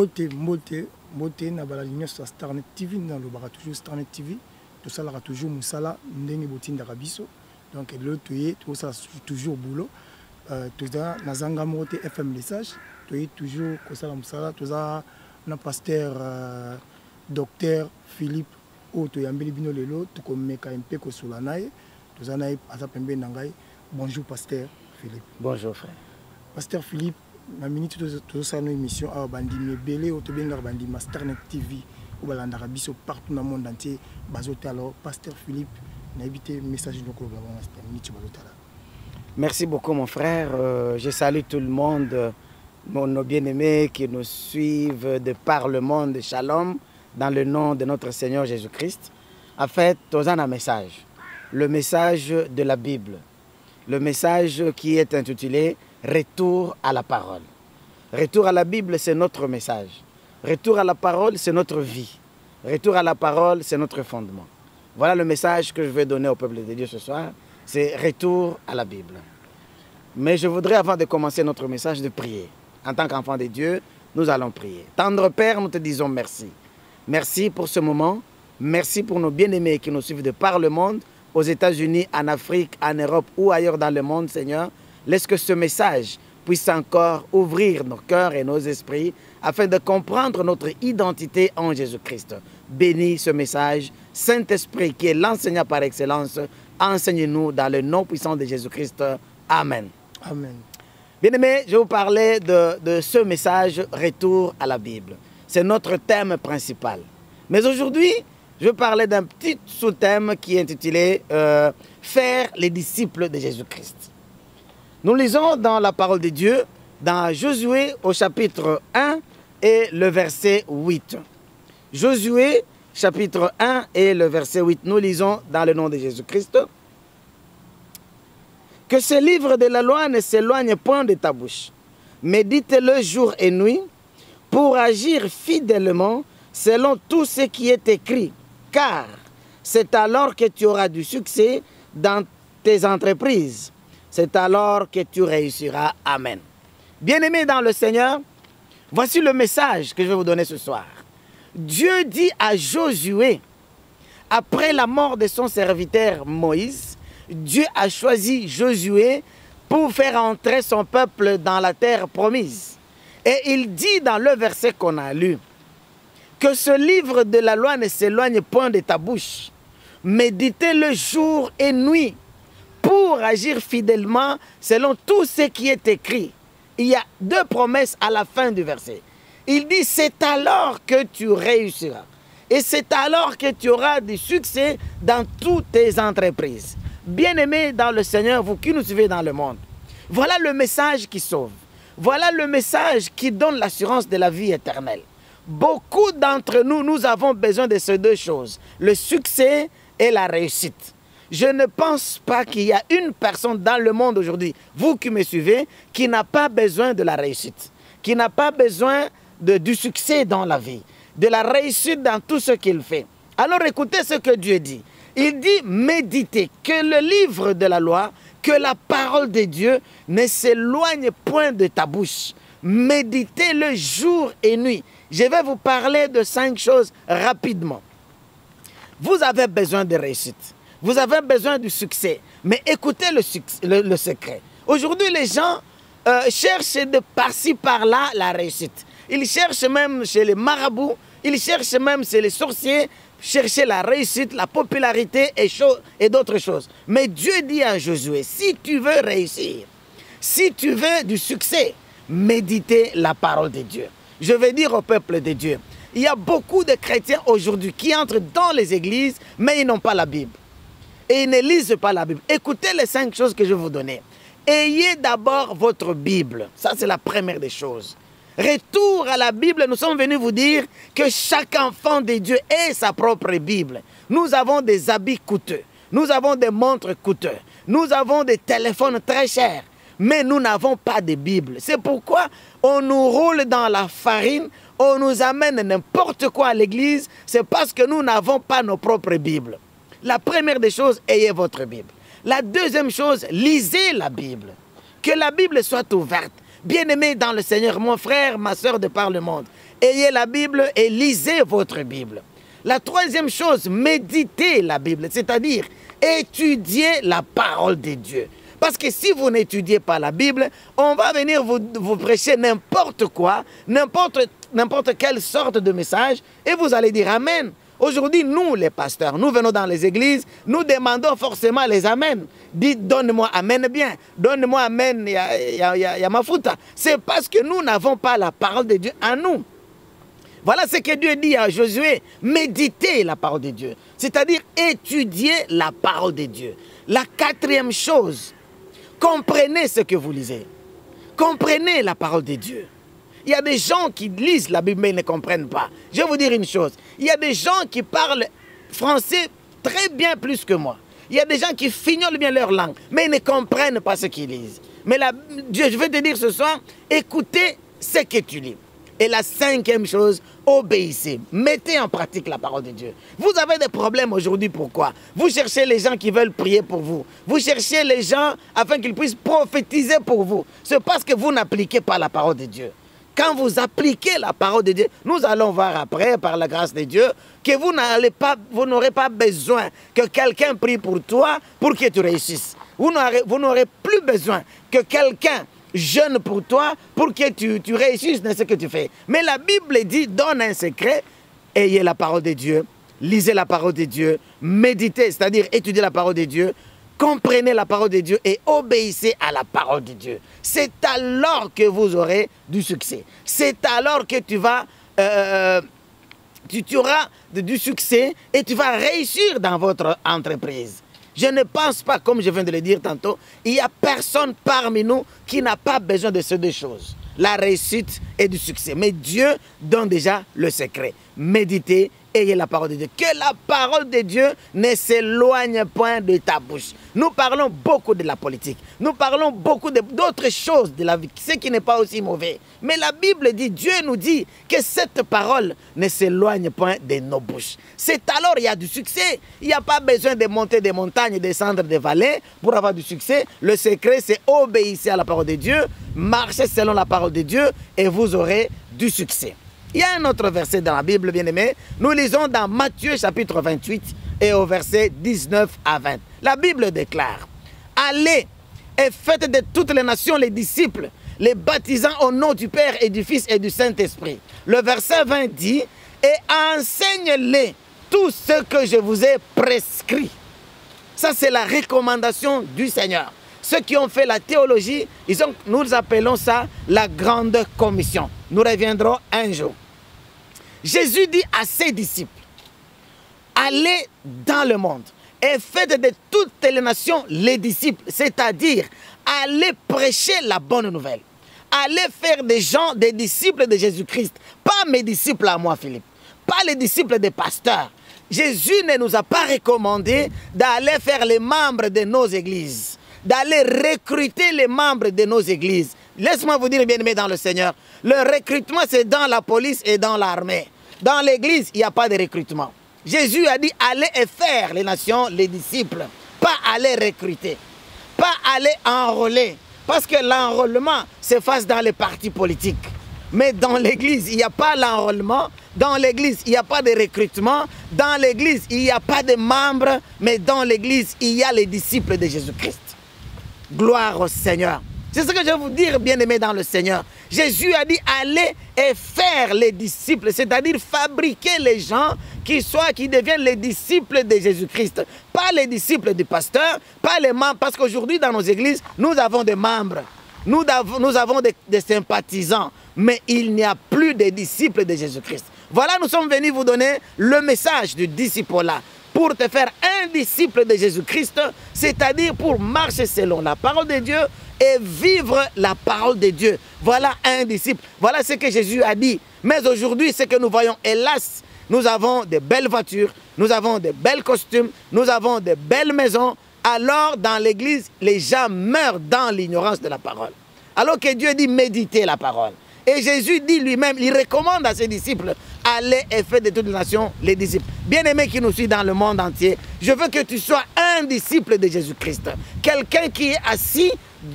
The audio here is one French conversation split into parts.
Mbote na bala ligne sur Starnet TV dans le bar toujours Starnet TV tout ça là toujours musala ndenge botinda kabiso donc le toyé tout ça toujours boulot tout ça nazanga mote FM message toyé toujours ko ça musala tout ça na pasteur docteur Philippe Oto yambeli bino lelo to ko meka mpe ko solanaye tout ça na asa pembe nangai bonjour pasteur Philippe. Bonjour frère. Pasteur Philippe na minute to ça nos émission a bandi mebele o to benga bandi Starnet TV ou balanda biso partout dans le monde entier bazota alors pasteur Philippe na éviter message de ko ba minute bazota là. Merci beaucoup mon frère, je salue tout le monde, nos bien-aimés qui nous suivent de par le monde, shalom dans le nom de notre Seigneur Jésus-Christ. En fait, tous un message, le message de la Bible. Le message qui est intitulé Retour à la parole. Retour à la Bible, c'est notre message. Retour à la parole, c'est notre vie. Retour à la parole, c'est notre fondement. Voilà le message que je vais donner au peuple de Dieu ce soir. C'est retour à la Bible. Mais je voudrais, avant de commencer notre message, de prier. En tant qu'enfant de Dieu, nous allons prier. Tendre Père, nous te disons merci. Merci pour ce moment. Merci pour nos bien-aimés qui nous suivent de par le monde, aux États-Unis, en Afrique, en Europe ou ailleurs dans le monde, Seigneur. Laisse que ce message puisse encore ouvrir nos cœurs et nos esprits afin de comprendre notre identité en Jésus-Christ. Bénis ce message. Saint-Esprit, qui est l'enseignant par excellence, enseigne-nous dans le nom puissant de Jésus-Christ. Amen. Amen. Bien-aimés, je vais vous parler de ce message Retour à la Bible. C'est notre thème principal. Mais aujourd'hui, je vais parler d'un petit sous-thème qui est intitulé Faire les disciples de Jésus-Christ. Nous lisons dans la parole de Dieu, dans Josué au chapitre 1 et le verset 8. Josué, chapitre 1 et le verset 8. Nous lisons dans le nom de Jésus-Christ. Que ce livre de la loi ne s'éloigne point de ta bouche. Médite-le jour et nuit pour agir fidèlement selon tout ce qui est écrit. Car c'est alors que tu auras du succès dans tes entreprises. C'est alors que tu réussiras. Amen. Bien-aimés dans le Seigneur, voici le message que je vais vous donner ce soir. Dieu dit à Josué, après la mort de son serviteur Moïse, Dieu a choisi Josué pour faire entrer son peuple dans la terre promise. Et il dit dans le verset qu'on a lu, que ce livre de la loi ne s'éloigne point de ta bouche. Méditez-le jour et nuit pour agir fidèlement selon tout ce qui est écrit. Il y a deux promesses à la fin du verset. Il dit, c'est alors que tu réussiras. Et c'est alors que tu auras du succès dans toutes tes entreprises. Bien-aimés dans le Seigneur, vous qui nous suivez dans le monde, voilà le message qui sauve. Voilà le message qui donne l'assurance de la vie éternelle. Beaucoup d'entre nous, nous avons besoin de ces deux choses, le succès et la réussite. Je ne pense pas qu'il y a une personne dans le monde aujourd'hui, vous qui me suivez, qui n'a pas besoin de la réussite, qui n'a pas besoin du succès dans la vie, de la réussite dans tout ce qu'il fait. Alors écoutez ce que Dieu dit. Il dit, méditez, que le livre de la loi, que la parole de Dieu ne s'éloigne point de ta bouche. Méditez-le jour et nuit. Je vais vous parler de 5 choses rapidement. Vous avez besoin de réussite. Vous avez besoin du succès. Mais écoutez le secret. Aujourd'hui, les gens cherchent de par-ci, par-là la réussite. Ils cherchent même chez les marabouts, ils cherchent même chez les sorciers, chercher la réussite, la popularité et d'autres choses. Mais Dieu dit à Josué, si tu veux réussir, si tu veux du succès, méditez la parole de Dieu. Je vais dire au peuple de Dieu, il y a beaucoup de chrétiens aujourd'hui qui entrent dans les églises, mais ils n'ont pas la Bible. Et ils ne lisent pas la Bible. Écoutez les 5 choses que je vais vous donner. Ayez d'abord votre Bible. Ça, c'est la première des choses. Retour à la Bible, nous sommes venus vous dire que chaque enfant de Dieu ait sa propre Bible. Nous avons des habits coûteux. Nous avons des montres coûteuses. Nous avons des téléphones très chers. Mais nous n'avons pas de Bible. C'est pourquoi on nous roule dans la farine, on nous amène n'importe quoi à l'église. C'est parce que nous n'avons pas nos propres Bibles. La première des choses, ayez votre Bible. La deuxième chose, lisez la Bible. Que la Bible soit ouverte. Bien-aimé dans le Seigneur, mon frère, ma soeur de par le monde, ayez la Bible et lisez votre Bible. La troisième chose, méditez la Bible, c'est-à-dire étudiez la parole de Dieu. Parce que si vous n'étudiez pas la Bible, on va venir vous prêcher n'importe quoi, n'importe quelle sorte de message, et vous allez dire Amen. Aujourd'hui, nous, les pasteurs, nous venons dans les églises, nous demandons forcément les Amen. Dites, donne-moi Amen bien, donne-moi Amen, Yamafuta. C'est parce que nous n'avons pas la parole de Dieu en nous. Voilà ce que Dieu dit à Josué, méditez la parole de Dieu, c'est-à-dire étudiez la parole de Dieu. La quatrième chose, comprenez ce que vous lisez, comprenez la parole de Dieu. Il y a des gens qui lisent la Bible mais ils ne comprennent pas. Je vais vous dire une chose, il y a des gens qui parlent français très bien plus que moi. Il y a des gens qui fignolent bien leur langue, mais ils ne comprennent pas ce qu'ils lisent. Mais je vais te dire ce soir, écoutez ce que tu lis. Et la cinquième chose, obéissez. Mettez en pratique la parole de Dieu. Vous avez des problèmes aujourd'hui, pourquoi? Vous cherchez les gens qui veulent prier pour vous. Vous cherchez les gens afin qu'ils puissent prophétiser pour vous. C'est parce que vous n'appliquez pas la parole de Dieu. Quand vous appliquez la parole de Dieu, nous allons voir après, par la grâce de Dieu, que vous n'aurez pas besoin que quelqu'un prie pour toi pour que tu réussisses. Vous n'aurez plus besoin que quelqu'un jeûne pour toi pour que tu réussisses dans ce que tu fais. Mais la Bible dit, donne un secret, ayez la parole de Dieu, lisez la parole de Dieu, méditez, c'est-à-dire étudiez la parole de Dieu, comprenez la parole de Dieu et obéissez à la parole de Dieu. C'est alors que vous aurez du succès. C'est alors que tu auras du succès et tu vas réussir dans votre entreprise. Je ne pense pas, comme je viens de le dire tantôt, il n'y a personne parmi nous qui n'a pas besoin de ces deux choses. La réussite et du succès. Mais Dieu donne déjà le secret. Méditez, ayez la parole de Dieu. Que la parole de Dieu ne s'éloigne point de ta bouche. Nous parlons beaucoup de la politique. Nous parlons beaucoup d'autres choses de la vie, ce qui n'est pas aussi mauvais. Mais la Bible dit, Dieu nous dit que cette parole ne s'éloigne point de nos bouches. C'est alors il y a du succès. Il n'y a pas besoin de monter des montagnes et descendre des vallées pour avoir du succès. Le secret, c'est obéir à la parole de Dieu, marcher selon la parole de Dieu et vous aurez du succès. Il y a un autre verset dans la Bible, bien-aimé. Nous lisons dans Matthieu chapitre 28 et au verset 19 à 20. La Bible déclare, « Allez et faites de toutes les nations les disciples, les baptisant au nom du Père et du Fils et du Saint-Esprit. » Le verset 20 dit, « Et enseigne-les tout ce que je vous ai prescrit. » Ça, c'est la recommandation du Seigneur. Ceux qui ont fait la théologie, nous appelons ça la grande commission. Nous reviendrons un jour. Jésus dit à ses disciples, allez dans le monde et faites de toutes les nations les disciples, c'est-à-dire allez prêcher la bonne nouvelle. Allez faire des gens, des disciples de Jésus-Christ, pas mes disciples à moi, Philippe, pas les disciples des pasteurs. Jésus ne nous a pas recommandé d'aller faire les membres de nos églises, d'aller recruter les membres de nos églises. Laisse-moi vous dire, bien-aimés dans le Seigneur, le recrutement, c'est dans la police et dans l'armée. Dans l'église, il n'y a pas de recrutement. Jésus a dit, allez et faire les nations, les disciples, pas aller recruter, pas aller enrôler, parce que l'enrôlement se fasse dans les partis politiques. Mais dans l'église, il n'y a pas l'enrôlement, dans l'église, il n'y a pas de recrutement, dans l'église, il n'y a pas de membres, mais dans l'église, il y a les disciples de Jésus-Christ. Gloire au Seigneur. C'est ce que je vais vous dire, bien-aimés dans le Seigneur. Jésus a dit, allez et faire les disciples, c'est-à-dire fabriquer les gens qui deviennent les disciples de Jésus-Christ. Pas les disciples du pasteur, pas les membres, parce qu'aujourd'hui dans nos églises, nous avons des membres, nous avons des sympathisants, mais il n'y a plus de disciples de Jésus-Christ. Voilà, nous sommes venus vous donner le message du disciple-là. Pour te faire un disciple de Jésus-Christ, c'est-à-dire pour marcher selon la parole de Dieu et vivre la parole de Dieu. Voilà un disciple. Voilà ce que Jésus a dit. Mais aujourd'hui, ce que nous voyons, hélas, nous avons de belles voitures, nous avons de belles costumes, nous avons de belles maisons. Alors, dans l'église, les gens meurent dans l'ignorance de la parole. Alors que Dieu dit méditer la parole. Et Jésus dit lui-même, il recommande à ses disciples, allez et faites de toutes les nations les disciples. Bien-aimé qui nous suit dans le monde entier, je veux que tu sois un disciple de Jésus-Christ. Quelqu'un qui est assis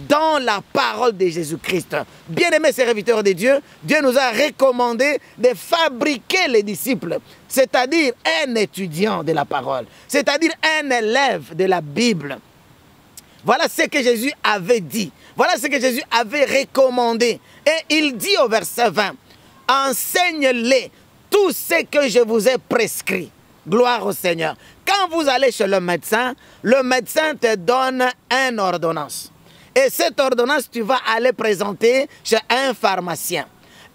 dans la parole de Jésus-Christ. Bien-aimés serviteurs de Dieu, Dieu nous a recommandé de fabriquer les disciples, c'est-à-dire un étudiant de la parole, c'est-à-dire un élève de la Bible. Voilà ce que Jésus avait dit. Voilà ce que Jésus avait recommandé. Et il dit au verset 20, « Enseigne-les tout ce que je vous ai prescrit. » Gloire au Seigneur. Quand vous allez chez le médecin te donne une ordonnance. Et cette ordonnance, tu vas aller présenter chez un pharmacien.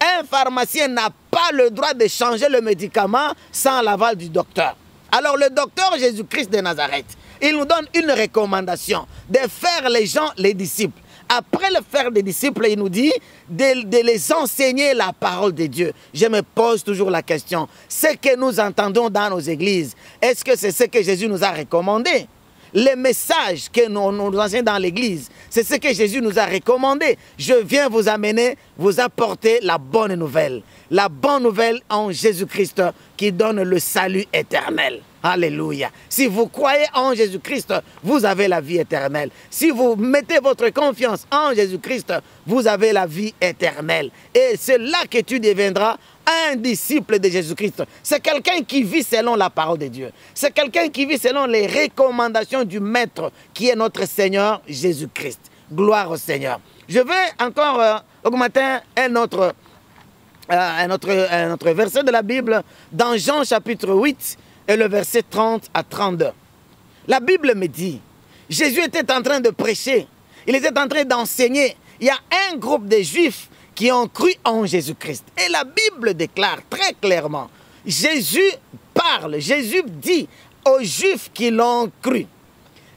Un pharmacien n'a pas le droit de changer le médicament sans l'aval du docteur. Alors le docteur Jésus-Christ de Nazareth, il nous donne une recommandation de faire les gens, les disciples. Après le faire des disciples, il nous dit de les enseigner la parole de Dieu. Je me pose toujours la question, ce que nous entendons dans nos églises, est-ce que c'est ce que Jésus nous a recommandé? Les messages que nous enseignons dans l'église, c'est ce que Jésus nous a recommandé. Je viens vous amener, vous apporter la bonne nouvelle. La bonne nouvelle en Jésus-Christ qui donne le salut éternel. Alléluia. Si vous croyez en Jésus-Christ, vous avez la vie éternelle. Si vous mettez votre confiance en Jésus-Christ, vous avez la vie éternelle. Et c'est là que tu deviendras un disciple de Jésus-Christ. C'est quelqu'un qui vit selon la parole de Dieu. C'est quelqu'un qui vit selon les recommandations du Maître, qui est notre Seigneur Jésus-Christ. Gloire au Seigneur. Je vais encore augmenter un autre verset de la Bible dans Jean chapitre 8 et le verset 30 à 32. La Bible me dit, Jésus était en train de prêcher, il était en train d'enseigner. Il y a un groupe de Juifs qui ont cru en Jésus-Christ. Et la Bible déclare très clairement, Jésus parle, Jésus dit aux Juifs qui l'ont cru,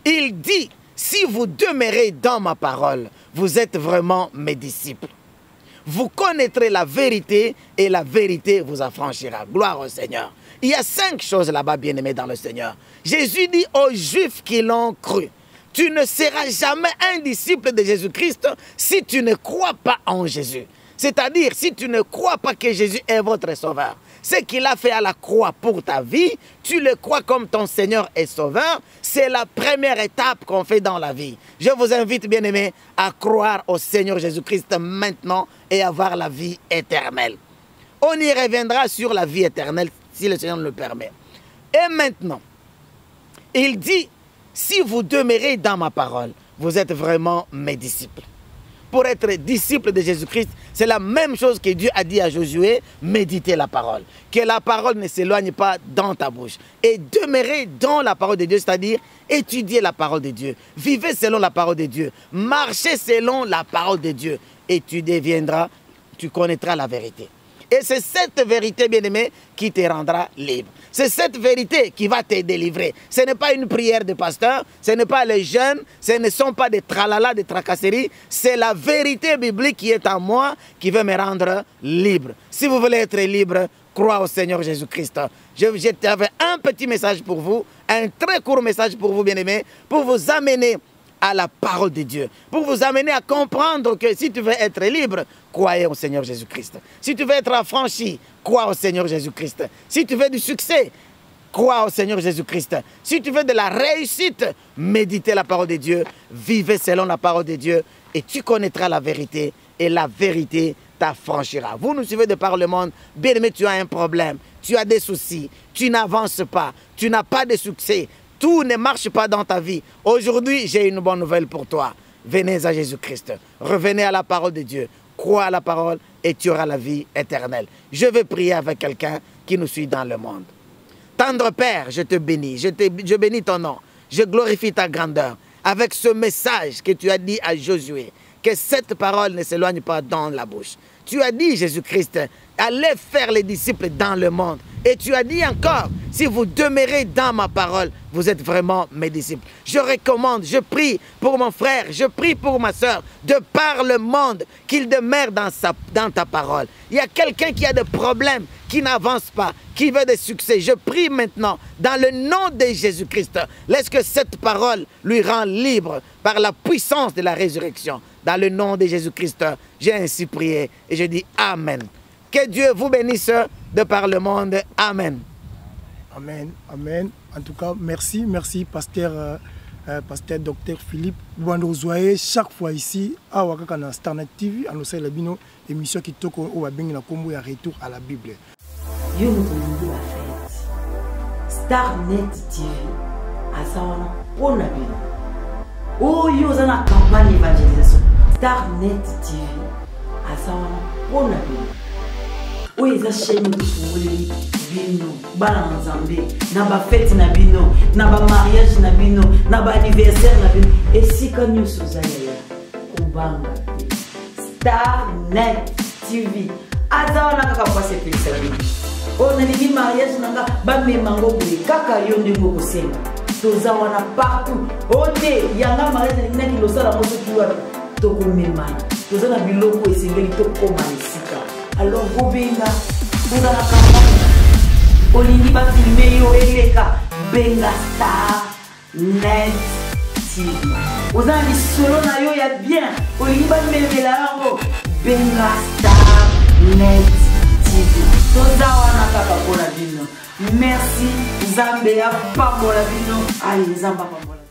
il dit, si vous demeurez dans ma parole, vous êtes vraiment mes disciples. Vous connaîtrez la vérité et la vérité vous affranchira. Gloire au Seigneur. Il y a 5 choses là-bas, bien-aimés dans le Seigneur. Jésus dit aux Juifs qui l'ont cru, tu ne seras jamais un disciple de Jésus-Christ si tu ne crois pas en Jésus. C'est-à-dire, si tu ne crois pas que Jésus est votre sauveur, ce qu'il a fait à la croix pour ta vie, tu le crois comme ton Seigneur et Sauveur, c'est la première étape qu'on fait dans la vie. Je vous invite, bien-aimés, à croire au Seigneur Jésus-Christ maintenant et avoir la vie éternelle. On y reviendra sur la vie éternelle si le Seigneur le permet. Et maintenant, il dit, si vous demeurez dans ma parole, vous êtes vraiment mes disciples. Pour être disciple de Jésus-Christ, c'est la même chose que Dieu a dit à Josué, méditez la parole. Que la parole ne s'éloigne pas dans ta bouche. Et demeurer dans la parole de Dieu, c'est-à-dire étudier la parole de Dieu. Vivez selon la parole de Dieu. Marchez selon la parole de Dieu. Et tu deviendras, tu connaîtras la vérité. Et c'est cette vérité, bien-aimé, qui te rendra libre. C'est cette vérité qui va te délivrer. Ce n'est pas une prière de pasteur, ce n'est pas les jeunes, ce ne sont pas des tralala, des tracasseries. C'est la vérité biblique qui est en moi qui veut me rendre libre. Si vous voulez être libre, crois au Seigneur Jésus-Christ. J'avais un petit message pour vous, un très court message pour vous, bien-aimés, pour vous amener à la parole de Dieu, pour vous amener à comprendre que si tu veux être libre, croyez au Seigneur Jésus-Christ. Si tu veux être affranchi, crois au Seigneur Jésus-Christ. Si tu veux du succès, crois au Seigneur Jésus-Christ. Si tu veux de la réussite, méditez la parole de Dieu, vivez selon la parole de Dieu et tu connaîtras la vérité et la vérité t'affranchira. Vous nous suivez de par le monde, bien aimé, tu as un problème, tu as des soucis, tu n'avances pas, tu n'as pas de succès. Tout ne marche pas dans ta vie. Aujourd'hui, j'ai une bonne nouvelle pour toi. Venez à Jésus-Christ. Revenez à la parole de Dieu. Crois à la parole et tu auras la vie éternelle. Je vais prier avec quelqu'un qui nous suit dans le monde. Tendre Père, je te bénis. Je bénis ton nom. Je glorifie ta grandeur. Avec ce message que tu as dit à Josué, que cette parole ne s'éloigne pas dans la bouche. Tu as dit, Jésus-Christ, allez faire les disciples dans le monde. Et tu as dit encore, si vous demeurez dans ma parole, vous êtes vraiment mes disciples. Je recommande, je prie pour mon frère, je prie pour ma soeur, de par le monde, qu'il demeure dans ta parole. Il y a quelqu'un qui a des problèmes, qui n'avance pas, qui veut des succès. Je prie maintenant, dans le nom de Jésus-Christ, laisse que cette parole lui rende libre par la puissance de la résurrection. Dans le nom de Jésus-Christ, j'ai ainsi prié et je dis Amen. Que Dieu vous bénisse de par le monde. Amen. Amen. Amen. En tout cas, merci. Merci, pasteur Dr Philippe Bouandozoye. Chaque fois ici, à Wakakana Starnet TV, à nos Labino, émission qui toque au Babing, la combo et retour à la Bible. Yo nous la fête. Starnet TV, à Sawana, pour la Bible. Oh, yo, dans la campagne d'évangélisation. Starnet TV, à Sawana, pour la Bible. Oh, ils ont chaîne de foule, bino, balanzambe, naba fête na bino, naba mariage na bino, naba anniversaire na bino. Et si quand nous sommes allés, Kubanga, Starnet TV, Azawana kaka passe pesa bino. On a dit mariage nanga, ba me mango boué, kaka yonde mo kosenga. Tozawana partout. Ote, yanga mariage na ki losala moso tuwa, toko memana. Tozana biloko esengeli toko manisika. Alors Gobenga, vous avez la campagne. Olingi va filmer yo eleka Benga Starnet TV. Vous avez dit solo na yo ya bien. Olingi va filmer la yango Benga Starnet TV. Toza wana kaka pona bino. Merci Zambé ya pambola bino. Allez Zamba pambola.